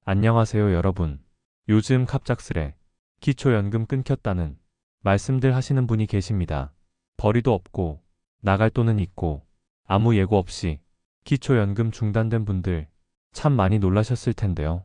안녕하세요, 여러분. 요즘 갑작스레 기초연금 끊겼다는 말씀들 하시는 분이 계십니다. 벌이도 없고 나갈 돈은 있고 아무 예고 없이 기초연금 중단된 분들 참 많이 놀라셨을 텐데요.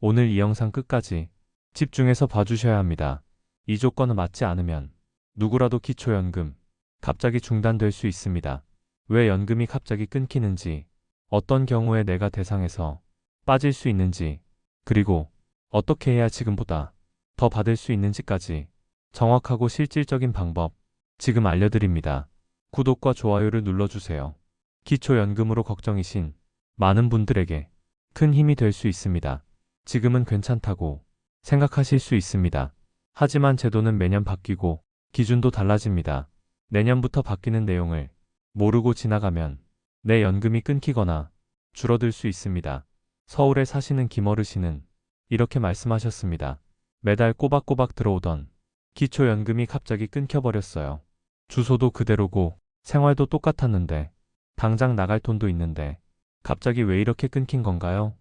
오늘 이 영상 끝까지 집중해서 봐주셔야 합니다. 이 조건은 맞지 않으면 누구라도 기초연금 갑자기 중단될 수 있습니다. 왜 연금이 갑자기 끊기는지, 어떤 경우에 내가 대상에서 빠질 수 있는지, 그리고 어떻게 해야 지금보다 더 받을 수 있는지까지 정확하고 실질적인 방법 지금 알려드립니다. 구독과 좋아요를 눌러주세요. 기초연금으로 걱정이신 많은 분들에게 큰 힘이 될 수 있습니다. 지금은 괜찮다고 생각하실 수 있습니다. 하지만 제도는 매년 바뀌고 기준도 달라집니다. 내년부터 바뀌는 내용을 모르고 지나가면 내 연금이 끊기거나 줄어들 수 있습니다. 서울에 사시는 김어르신은 이렇게 말씀하셨습니다. 매달 꼬박꼬박 들어오던 기초연금이 갑자기 끊겨버렸어요. 주소도 그대로고 생활도 똑같았는데 당장 나갈 돈도 있는데 갑자기 왜 이렇게 끊긴 건가요?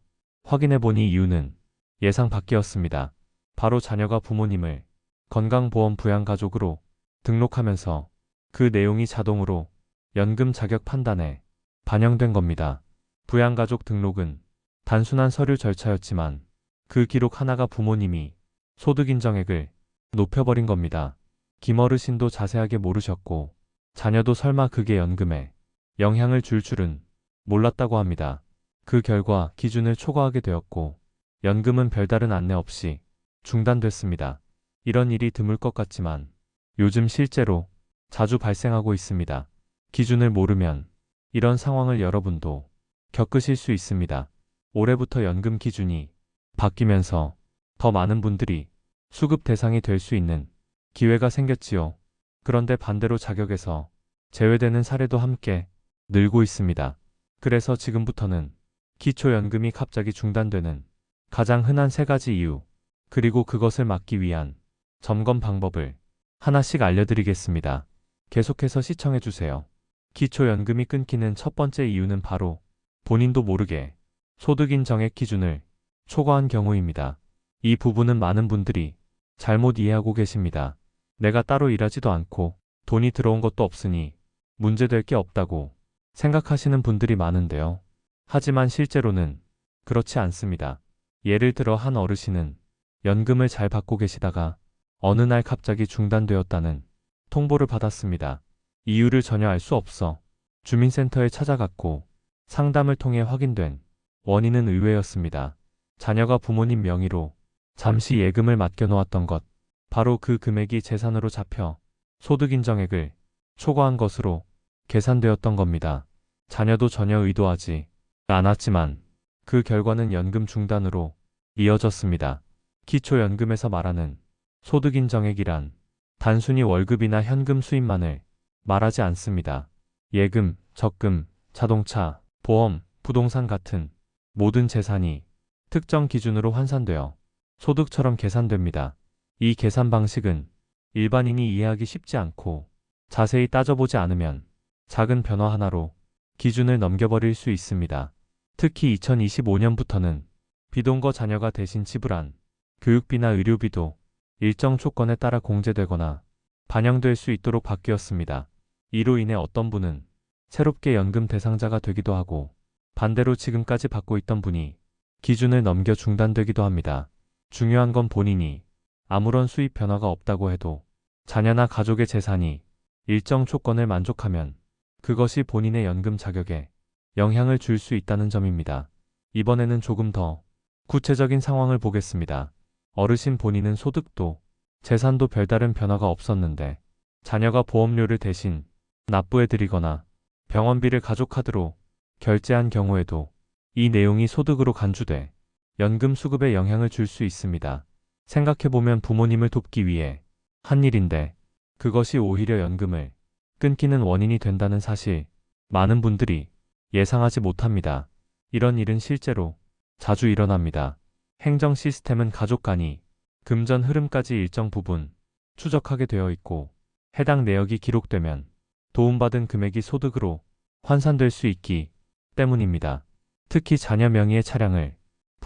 확인해보니 이유는 예상 밖이었습니다. 바로 자녀가 부모님을 건강보험 부양가족으로 등록하면서 그 내용이 자동으로 연금 자격 판단에 반영된 겁니다. 부양가족 등록은 단순한 서류 절차였지만 그 기록 하나가 부모님이 소득 인정액을 높여버린 겁니다. 김어르신도 자세하게 모르셨고 자녀도 설마 그게 연금에 영향을 줄 줄은 몰랐다고 합니다. 그 결과 기준을 초과하게 되었고 연금은 별다른 안내 없이 중단됐습니다. 이런 일이 드물 것 같지만 요즘 실제로 자주 발생하고 있습니다. 기준을 모르면 이런 상황을 여러분도 겪으실 수 있습니다. 올해부터 연금 기준이 바뀌면서 더 많은 분들이 수급 대상이 될 수 있는 기회가 생겼지요. 그런데 반대로 자격에서 제외되는 사례도 함께 늘고 있습니다. 그래서 지금부터는 기초연금이 갑자기 중단되는 가장 흔한 세 가지 이유, 그리고 그것을 막기 위한 점검 방법을 하나씩 알려드리겠습니다. 계속해서 시청해주세요. 기초연금이 끊기는 첫 번째 이유는 바로 본인도 모르게 소득인정액 기준을 초과한 경우입니다. 이 부분은 많은 분들이 잘못 이해하고 계십니다. 내가 따로 일하지도 않고 돈이 들어온 것도 없으니 문제될 게 없다고 생각하시는 분들이 많은데요. 하지만 실제로는 그렇지 않습니다. 예를 들어 한 어르신은 연금을 잘 받고 계시다가 어느 날 갑자기 중단되었다는 통보를 받았습니다. 이유를 전혀 알 수 없어 주민센터에 찾아갔고 상담을 통해 확인된 원인은 의외였습니다. 자녀가 부모님 명의로 잠시 예금을 맡겨놓았던 것, 바로 그 금액이 재산으로 잡혀 소득인정액을 초과한 것으로 계산되었던 겁니다. 자녀도 전혀 의도하지 않았지만 그 결과는 연금 중단으로 이어졌습니다. 기초연금에서 말하는 소득인정액이란 단순히 월급이나 현금 수입만을 말하지 않습니다. 예금, 적금, 자동차, 보험, 부동산 같은 모든 재산이 특정 기준으로 환산되어 소득처럼 계산됩니다. 이 계산 방식은 일반인이 이해하기 쉽지 않고 자세히 따져보지 않으면 작은 변화 하나로 기준을 넘겨버릴 수 있습니다. 특히 2025년부터는 비동거 자녀가 대신 지불한 교육비나 의료비도 일정 조건에 따라 공제되거나 반영될 수 있도록 바뀌었습니다. 이로 인해 어떤 분은 새롭게 연금 대상자가 되기도 하고 반대로 지금까지 받고 있던 분이 기준을 넘겨 중단되기도 합니다. 중요한 건 본인이 아무런 수입 변화가 없다고 해도 자녀나 가족의 재산이 일정 조건을 만족하면 그것이 본인의 연금 자격에 영향을 줄 수 있다는 점입니다. 이번에는 조금 더 구체적인 상황을 보겠습니다. 어르신 본인은 소득도 재산도 별다른 변화가 없었는데 자녀가 보험료를 대신 납부해드리거나 병원비를 가족카드로 결제한 경우에도 이 내용이 소득으로 간주돼 연금 수급에 영향을 줄 수 있습니다. 생각해보면 부모님을 돕기 위해 한 일인데 그것이 오히려 연금을 끊기는 원인이 된다는 사실, 많은 분들이 예상하지 못합니다. 이런 일은 실제로 자주 일어납니다. 행정 시스템은 가족 간이 금전 흐름까지 일정 부분 추적하게 되어 있고 해당 내역이 기록되면 도움받은 금액이 소득으로 환산될 수 있기 때문입니다. 특히 자녀 명의의 차량을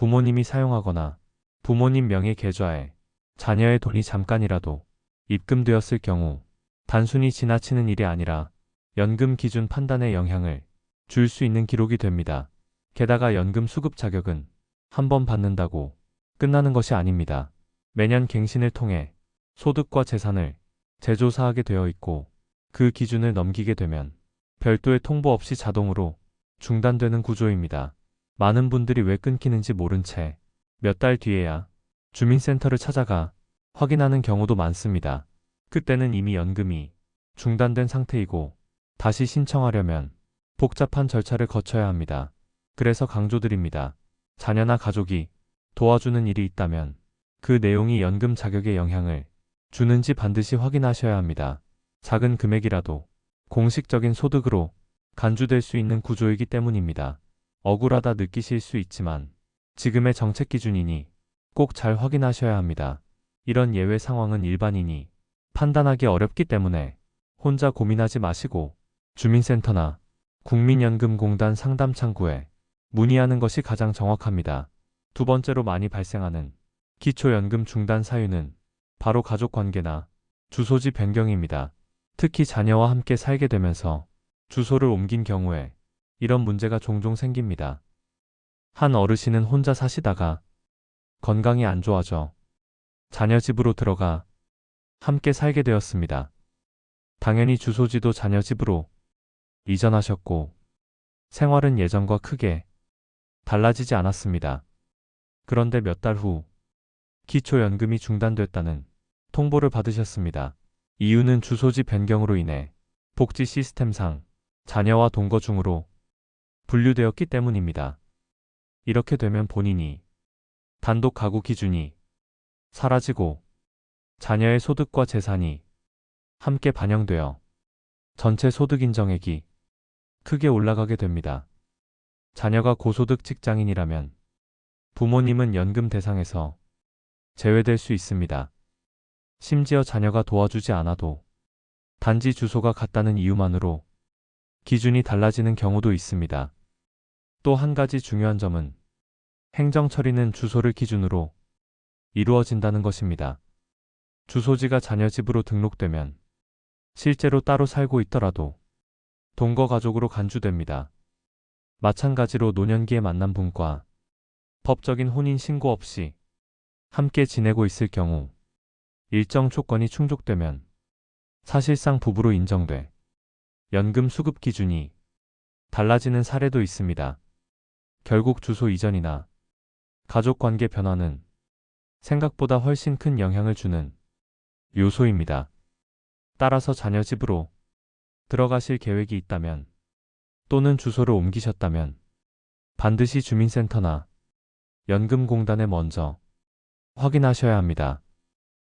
부모님이 사용하거나 부모님 명의 계좌에 자녀의 돈이 잠깐이라도 입금되었을 경우 단순히 지나치는 일이 아니라 연금 기준 판단에 영향을 줄 수 있는 기록이 됩니다. 게다가 연금 수급 자격은 한 번 받는다고 끝나는 것이 아닙니다. 매년 갱신을 통해 소득과 재산을 재조사하게 되어 있고 그 기준을 넘기게 되면 별도의 통보 없이 자동으로 중단되는 구조입니다. 많은 분들이 왜 끊기는지 모른 채 몇 달 뒤에야 주민센터를 찾아가 확인하는 경우도 많습니다. 그때는 이미 연금이 중단된 상태이고 다시 신청하려면 복잡한 절차를 거쳐야 합니다. 그래서 강조드립니다. 자녀나 가족이 도와주는 일이 있다면 그 내용이 연금 자격에 영향을 주는지 반드시 확인하셔야 합니다. 작은 금액이라도 공식적인 소득으로 간주될 수 있는 구조이기 때문입니다. 억울하다 느끼실 수 있지만 지금의 정책 기준이니 꼭 잘 확인하셔야 합니다. 이런 예외 상황은 일반인이 판단하기 어렵기 때문에 혼자 고민하지 마시고 주민센터나 국민연금공단 상담창구에 문의하는 것이 가장 정확합니다. 두 번째로 많이 발생하는 기초연금 중단 사유는 바로 가족관계나 주소지 변경입니다. 특히 자녀와 함께 살게 되면서 주소를 옮긴 경우에 이런 문제가 종종 생깁니다. 한 어르신은 혼자 사시다가 건강이 안 좋아져 자녀 집으로 들어가 함께 살게 되었습니다. 당연히 주소지도 자녀 집으로 이전하셨고 생활은 예전과 크게 달라지지 않았습니다. 그런데 몇 달 후 기초연금이 중단됐다는 통보를 받으셨습니다. 이유는 주소지 변경으로 인해 복지 시스템상 자녀와 동거 중으로 분류되었기 때문입니다. 이렇게 되면 본인이 단독 가구 기준이 사라지고 자녀의 소득과 재산이 함께 반영되어 전체 소득 인정액이 크게 올라가게 됩니다. 자녀가 고소득 직장인이라면 부모님은 연금 대상에서 제외될 수 있습니다. 심지어 자녀가 도와주지 않아도 단지 주소가 같다는 이유만으로 기준이 달라지는 경우도 있습니다. 또 한 가지 중요한 점은 행정 처리는 주소를 기준으로 이루어진다는 것입니다. 주소지가 자녀 집으로 등록되면 실제로 따로 살고 있더라도 동거 가족으로 간주됩니다. 마찬가지로 노년기에 만난 분과 법적인 혼인 신고 없이 함께 지내고 있을 경우 일정 조건이 충족되면 사실상 부부로 인정돼 연금 수급 기준이 달라지는 사례도 있습니다. 결국 주소 이전이나 가족관계 변화는 생각보다 훨씬 큰 영향을 주는 요소입니다. 따라서 자녀 집으로 들어가실 계획이 있다면 또는 주소를 옮기셨다면 반드시 주민센터나 연금공단에 먼저 확인하셔야 합니다.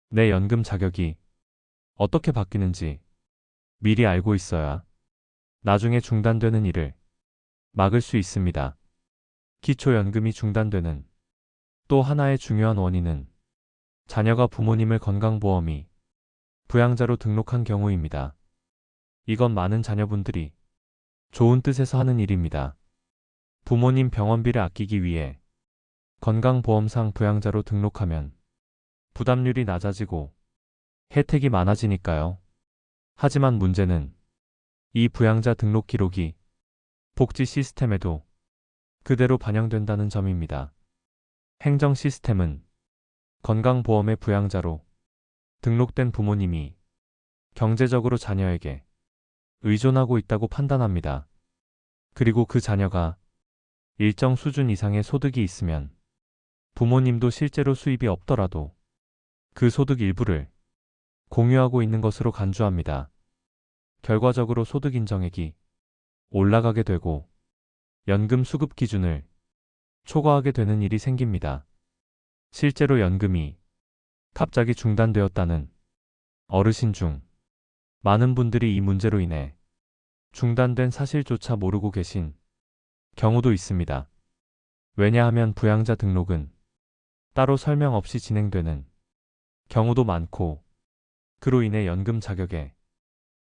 내 연금 자격이 어떻게 바뀌는지 미리 알고 있어야 나중에 중단되는 일을 막을 수 있습니다. 기초연금이 중단되는 또 하나의 중요한 원인은 자녀가 부모님을 건강보험이 부양자로 등록한 경우입니다. 이건 많은 자녀분들이 좋은 뜻에서 하는 일입니다. 부모님 병원비를 아끼기 위해 건강보험상 부양자로 등록하면 부담률이 낮아지고 혜택이 많아지니까요. 하지만 문제는 이 부양자 등록 기록이 복지 시스템에도 그대로 반영된다는 점입니다. 행정 시스템은 건강보험의 부양자로 등록된 부모님이 경제적으로 자녀에게 의존하고 있다고 판단합니다. 그리고 그 자녀가 일정 수준 이상의 소득이 있으면 부모님도 실제로 수입이 없더라도 그 소득 일부를 공유하고 있는 것으로 간주합니다. 결과적으로 소득 인정액이 올라가게 되고 연금 수급 기준을 초과하게 되는 일이 생깁니다. 실제로 연금이 갑자기 중단되었다는 어르신 중 많은 분들이 이 문제로 인해 중단된 사실조차 모르고 계신 경우도 있습니다. 왜냐하면 부양자 등록은 따로 설명 없이 진행되는 경우도 많고 그로 인해 연금 자격에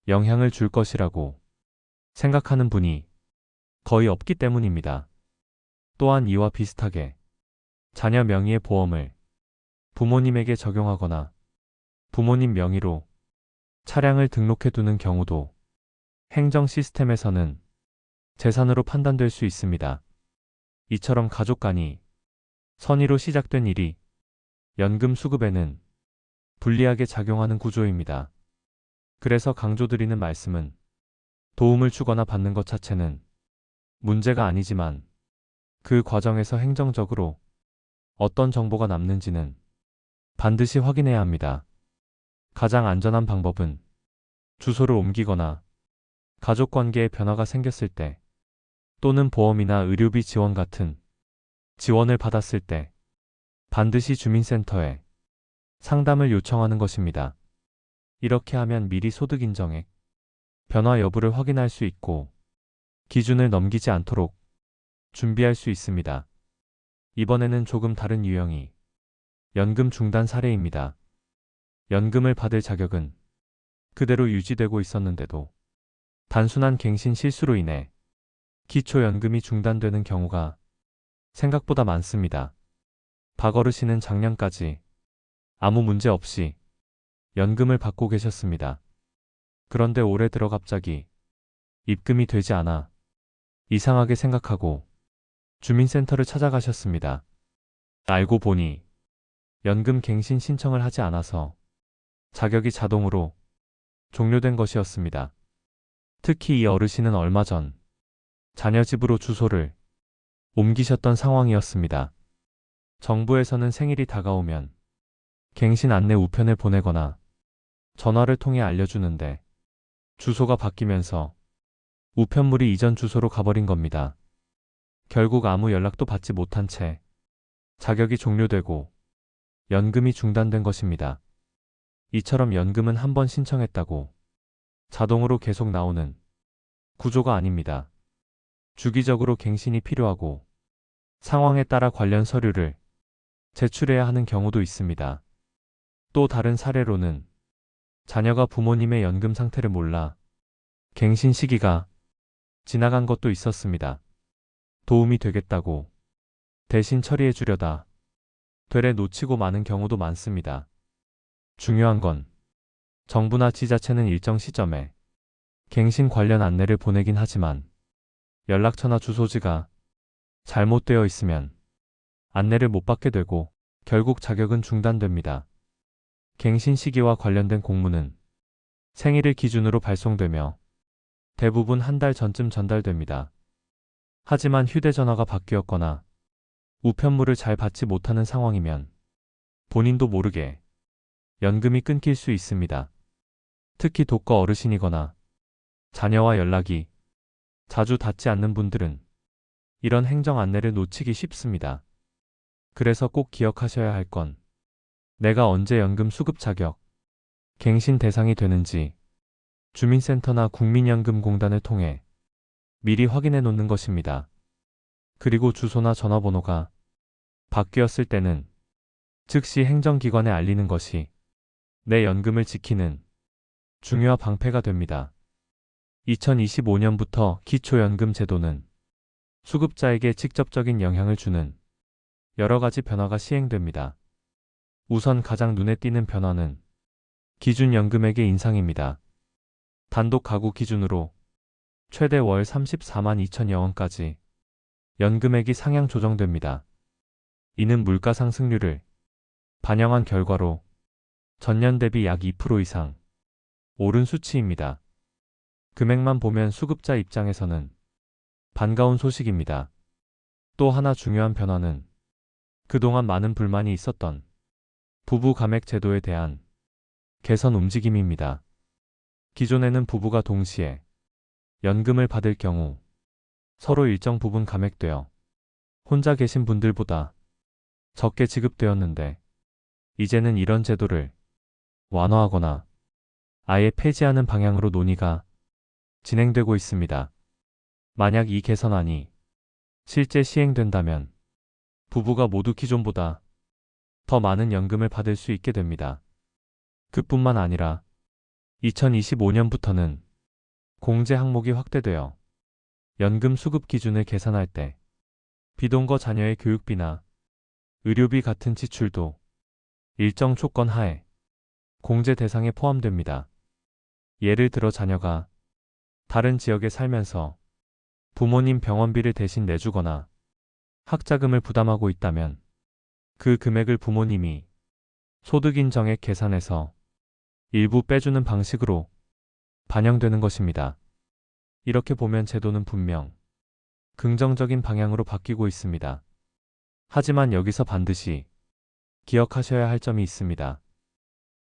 영향을 줄 것이라고 생각하는 분이 거의 없기 때문입니다. 또한 이와 비슷하게 자녀 명의의 보험을 부모님에게 적용하거나 부모님 명의로 차량을 등록해 두는 경우도 행정 시스템에서는 재산으로 판단될 수 있습니다. 이처럼 가족 간이 선의로 시작된 일이 연금 수급에는 불리하게 작용하는 구조입니다. 그래서 강조드리는 말씀은 도움을 주거나 받는 것 자체는 문제가 아니지만 그 과정에서 행정적으로 어떤 정보가 남는지는 반드시 확인해야 합니다. 가장 안전한 방법은 주소를 옮기거나 가족관계에 변화가 생겼을 때 또는 보험이나 의료비 지원 같은 지원을 받았을 때 반드시 주민센터에 상담을 요청하는 것입니다. 이렇게 하면 미리 소득 인정액, 변화 여부를 확인할 수 있고 기준을 넘기지 않도록 준비할 수 있습니다. 이번에는 조금 다른 유형이 연금 중단 사례입니다. 연금을 받을 자격은 그대로 유지되고 있었는데도 단순한 갱신 실수로 인해 기초연금이 중단되는 경우가 생각보다 많습니다. 박어르 씨는 작년까지 아무 문제 없이 연금을 받고 계셨습니다. 그런데 올해 들어 갑자기 입금이 되지 않아 이상하게 생각하고 주민센터를 찾아가셨습니다. 알고 보니 연금 갱신 신청을 하지 않아서 자격이 자동으로 종료된 것이었습니다. 특히 이 어르신은 얼마 전 자녀 집으로 주소를 옮기셨던 상황이었습니다. 정부에서는 생일이 다가오면 갱신 안내 우편을 보내거나 전화를 통해 알려주는데 주소가 바뀌면서 우편물이 이전 주소로 가버린 겁니다. 결국 아무 연락도 받지 못한 채 자격이 종료되고 연금이 중단된 것입니다. 이처럼 연금은 한 번 신청했다고 자동으로 계속 나오는 구조가 아닙니다. 주기적으로 갱신이 필요하고 상황에 따라 관련 서류를 제출해야 하는 경우도 있습니다. 또 다른 사례로는 자녀가 부모님의 연금 상태를 몰라 갱신 시기가 지나간 것도 있었습니다. 도움이 되겠다고 대신 처리해 주려다 되레 놓치고 마는 경우도 많습니다. 중요한 건 정부나 지자체는 일정 시점에 갱신 관련 안내를 보내긴 하지만 연락처나 주소지가 잘못되어 있으면 안내를 못 받게 되고 결국 자격은 중단됩니다. 갱신 시기와 관련된 공문은 생일을 기준으로 발송되며 대부분 한 달 전쯤 전달됩니다. 하지만 휴대전화가 바뀌었거나 우편물을 잘 받지 못하는 상황이면 본인도 모르게 연금이 끊길 수 있습니다. 특히 독거 어르신이거나 자녀와 연락이 자주 닿지 않는 분들은 이런 행정 안내를 놓치기 쉽습니다. 그래서 꼭 기억하셔야 할 건 내가 언제 연금 수급 자격, 갱신 대상이 되는지 주민센터나 국민연금공단을 통해 미리 확인해 놓는 것입니다. 그리고 주소나 전화번호가 바뀌었을 때는 즉시 행정기관에 알리는 것이 내 연금을 지키는 중요한 방패가 됩니다. 2025년부터 기초연금 제도는 수급자에게 직접적인 영향을 주는 여러 가지 변화가 시행됩니다. 우선 가장 눈에 띄는 변화는 기준연금액의 인상입니다. 단독 가구 기준으로 최대 월 34만 2천여 원까지 연금액이 상향 조정됩니다. 이는 물가 상승률을 반영한 결과로 전년 대비 약 2% 이상 오른 수치입니다. 금액만 보면 수급자 입장에서는 반가운 소식입니다. 또 하나 중요한 변화는 그동안 많은 불만이 있었던 부부 감액 제도에 대한 개선 움직임입니다. 기존에는 부부가 동시에 연금을 받을 경우 서로 일정 부분 감액되어 혼자 계신 분들보다 적게 지급되었는데 이제는 이런 제도를 완화하거나 아예 폐지하는 방향으로 논의가 진행되고 있습니다. 만약 이 개선안이 실제 시행된다면 부부가 모두 기존보다 더 많은 연금을 받을 수 있게 됩니다. 그뿐만 아니라 2025년부터는 공제 항목이 확대되어 연금 수급 기준을 계산할 때 비동거 자녀의 교육비나 의료비 같은 지출도 일정 조건 하에 공제 대상에 포함됩니다. 예를 들어 자녀가 다른 지역에 살면서 부모님 병원비를 대신 내주거나 학자금을 부담하고 있다면 그 금액을 부모님이 소득인정액 계산에서 일부 빼주는 방식으로 반영되는 것입니다. 이렇게 보면 제도는 분명 긍정적인 방향으로 바뀌고 있습니다. 하지만 여기서 반드시 기억하셔야 할 점이 있습니다.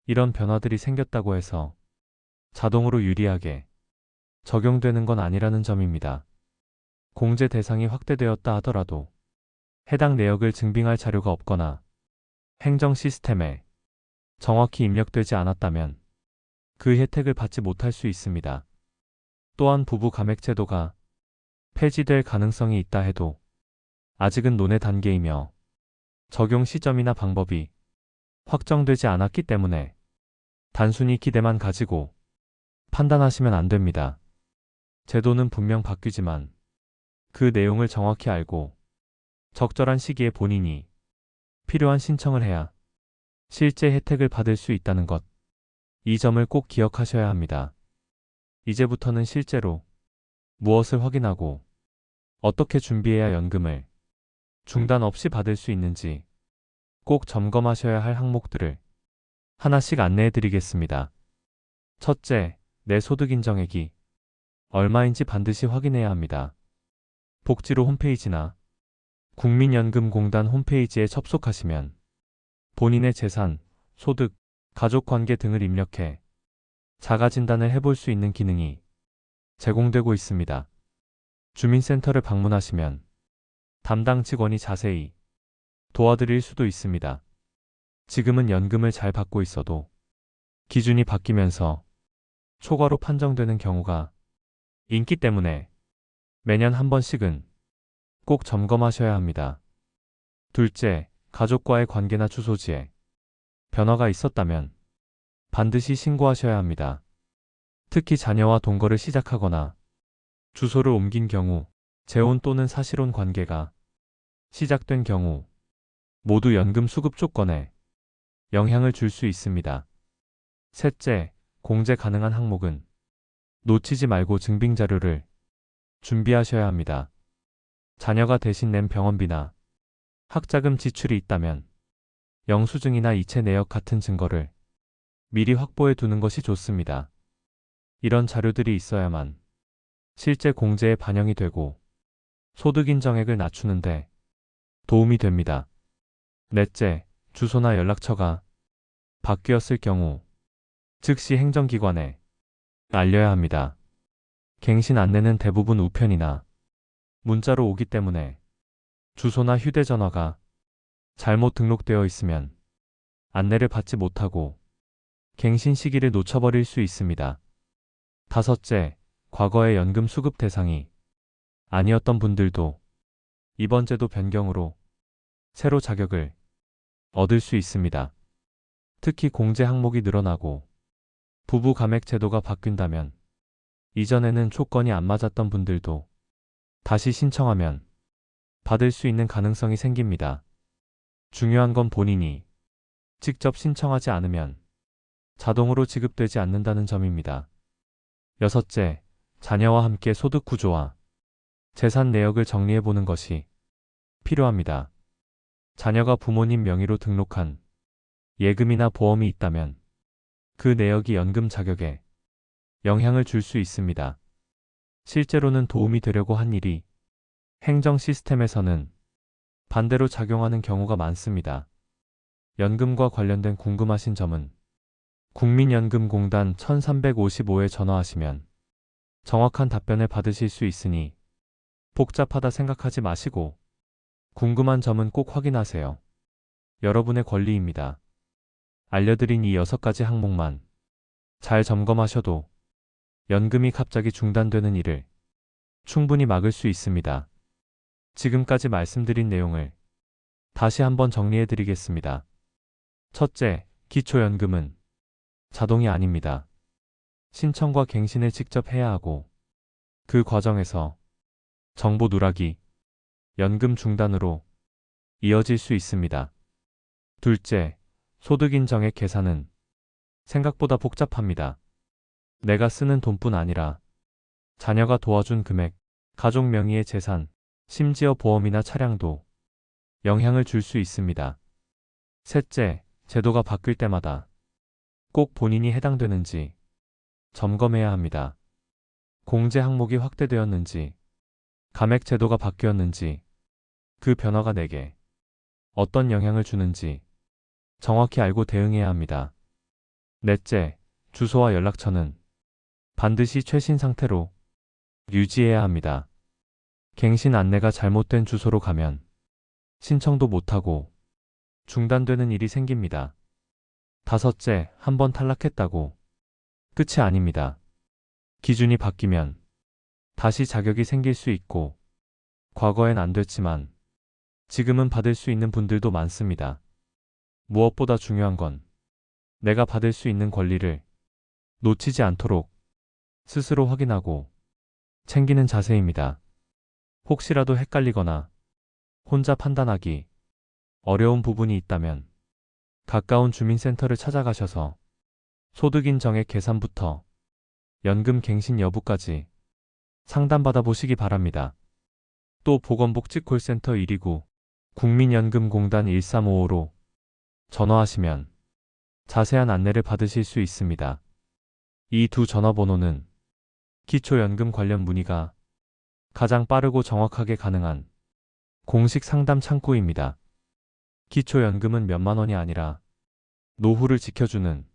이런 변화들이 생겼다고 해서 자동으로 유리하게 적용되는 건 아니라는 점입니다. 공제 대상이 확대되었다 하더라도 해당 내역을 증빙할 자료가 없거나 행정 시스템에 정확히 입력되지 않았다면 그 혜택을 받지 못할 수 있습니다. 또한 부부 감액 제도가 폐지될 가능성이 있다 해도 아직은 논의 단계이며 적용 시점이나 방법이 확정되지 않았기 때문에 단순히 기대만 가지고 판단하시면 안 됩니다. 제도는 분명 바뀌지만 그 내용을 정확히 알고 적절한 시기에 본인이 필요한 신청을 해야 실제 혜택을 받을 수 있다는 것. 이 점을 꼭 기억하셔야 합니다. 이제부터는 실제로 무엇을 확인하고 어떻게 준비해야 연금을 중단 없이 받을 수 있는지 꼭 점검하셔야 할 항목들을 하나씩 안내해 드리겠습니다. 첫째, 내 소득 인정액이 얼마인지 반드시 확인해야 합니다. 복지로 홈페이지나 국민연금공단 홈페이지에 접속하시면 본인의 재산, 소득, 가족관계 등을 입력해 자가진단을 해볼 수 있는 기능이 제공되고 있습니다. 주민센터를 방문하시면 담당 직원이 자세히 도와드릴 수도 있습니다. 지금은 연금을 잘 받고 있어도 기준이 바뀌면서 초과로 판정되는 경우가 있기 때문에 매년 한 번씩은 꼭 점검하셔야 합니다. 둘째, 가족과의 관계나 주소지에 변화가 있었다면 반드시 신고하셔야 합니다. 특히 자녀와 동거를 시작하거나 주소를 옮긴 경우, 재혼 또는 사실혼 관계가 시작된 경우 모두 연금 수급 조건에 영향을 줄 수 있습니다. 셋째, 공제 가능한 항목은 놓치지 말고 증빙 자료를 준비하셔야 합니다. 자녀가 대신 낸 병원비나 학자금 지출이 있다면 영수증이나 이체 내역 같은 증거를 미리 확보해 두는 것이 좋습니다. 이런 자료들이 있어야만 실제 공제에 반영이 되고 소득 인정액을 낮추는데 도움이 됩니다. 넷째, 주소나 연락처가 바뀌었을 경우 즉시 행정기관에 알려야 합니다. 갱신 안내는 대부분 우편이나 문자로 오기 때문에 주소나 휴대전화가 잘못 등록되어 있으면 안내를 받지 못하고 갱신 시기를 놓쳐버릴 수 있습니다. 다섯째, 과거의 연금 수급 대상이 아니었던 분들도 이번 제도 변경으로 새로 자격을 얻을 수 있습니다. 특히 공제 항목이 늘어나고 부부 감액 제도가 바뀐다면 이전에는 조건이 안 맞았던 분들도 다시 신청하면 받을 수 있는 가능성이 생깁니다. 중요한 건 본인이 직접 신청하지 않으면 자동으로 지급되지 않는다는 점입니다. 여섯째, 자녀와 함께 소득 구조와 재산 내역을 정리해 보는 것이 필요합니다. 자녀가 부모님 명의로 등록한 예금이나 보험이 있다면 그 내역이 연금 자격에 영향을 줄 수 있습니다. 실제로는 도움이 되려고 한 일이 행정 시스템에서는 반대로 작용하는 경우가 많습니다. 연금과 관련된 궁금하신 점은 국민연금공단 1355에 전화하시면 정확한 답변을 받으실 수 있으니 복잡하다 생각하지 마시고 궁금한 점은 꼭 확인하세요. 여러분의 권리입니다. 알려드린 이 6가지 항목만 잘 점검하셔도 연금이 갑자기 중단되는 일을 충분히 막을 수 있습니다. 지금까지 말씀드린 내용을 다시 한번 정리해 드리겠습니다. 첫째, 기초연금은 자동이 아닙니다. 신청과 갱신을 직접 해야 하고 그 과정에서 정보 누락이 연금 중단으로 이어질 수 있습니다. 둘째, 소득 인정액 계산은 생각보다 복잡합니다. 내가 쓰는 돈뿐 아니라 자녀가 도와준 금액, 가족 명의의 재산, 심지어 보험이나 차량도 영향을 줄 수 있습니다. 셋째, 제도가 바뀔 때마다 꼭 본인이 해당되는지 점검해야 합니다. 공제 항목이 확대되었는지, 감액 제도가 바뀌었는지, 그 변화가 내게 어떤 영향을 주는지 정확히 알고 대응해야 합니다. 넷째, 주소와 연락처는 반드시 최신 상태로 유지해야 합니다. 갱신 안내가 잘못된 주소로 가면 신청도 못하고 중단되는 일이 생깁니다. 다섯째, 한번 탈락했다고 끝이 아닙니다. 기준이 바뀌면 다시 자격이 생길 수 있고 과거엔 안 됐지만 지금은 받을 수 있는 분들도 많습니다. 무엇보다 중요한 건 내가 받을 수 있는 권리를 놓치지 않도록 스스로 확인하고 챙기는 자세입니다. 혹시라도 헷갈리거나 혼자 판단하기 어려운 부분이 있다면 가까운 주민센터를 찾아가셔서 소득인정액 계산부터 연금 갱신 여부까지 상담받아 보시기 바랍니다. 또 보건복지 콜센터 129 국민연금공단 1355로 전화하시면 자세한 안내를 받으실 수 있습니다. 이 두 전화번호는 기초연금 관련 문의가 가장 빠르고 정확하게 가능한 공식 상담 창구입니다. 기초연금은 몇만 원이 아니라 노후를 지켜주는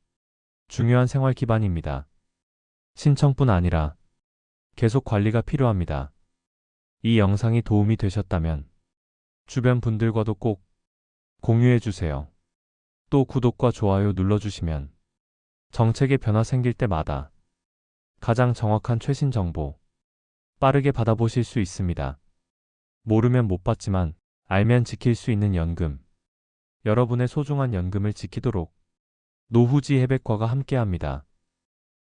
중요한 생활 기반입니다. 신청뿐 아니라 계속 관리가 필요합니다. 이 영상이 도움이 되셨다면 주변 분들과도 꼭 공유해 주세요. 또 구독과 좋아요 눌러주시면 정책의 변화 생길 때마다 가장 정확한 최신 정보 빠르게 받아보실 수 있습니다. 모르면 못 받지만 알면 지킬 수 있는 연금. 여러분의 소중한 연금을 지키도록 노후지 혜백과가 함께합니다.